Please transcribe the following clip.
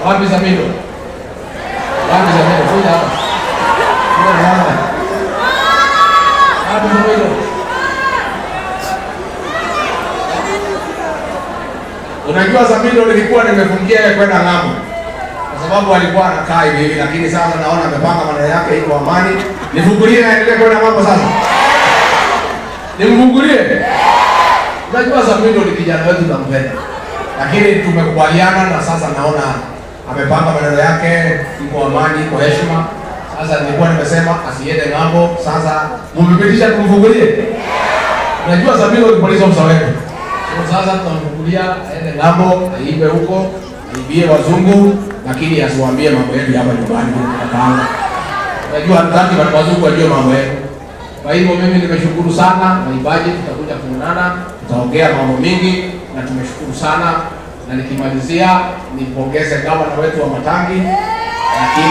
Wapi Zamido? Wapi Zamido? Kuja hapa. Kuja hapa. Wapi Zamido? Unajua Zamido nilikuwa nimefungia yeye kwenda ng'ambo. Kwa sababu alikuwa anakaa hivi, lakini sasa naona amepanga maneno yake iko amani. Nifungulie aendelee kwenda ng'ambo sasa. Nimfungulie. Unajua Zamido ni kijana wetu tunampenda. Lakini tumekubaliana na sasa naona amepanga maneno yake iko amani, iko heshima. Sasa nilikuwa nimesema asiende ng'ambo, sasa mmepitisha tumfungulie. Unajua Zamido ni polisi officer wetu. Sasa tunamfungulia aende ng'ambo, aibe huko, aibie wazungu, lakini asiwaambie mambo yetu hapa nyumbani tunakaanga. Unajua hataki watu wazungu wajue mambo yetu. Kwa hivyo mimi nimeshukuru sana, maibaji tutakuja kuonana, tutaongea mambo mingi na tumeshukuru sana, na nikimalizia nipongeze gavana wetu wa Matangi, lakini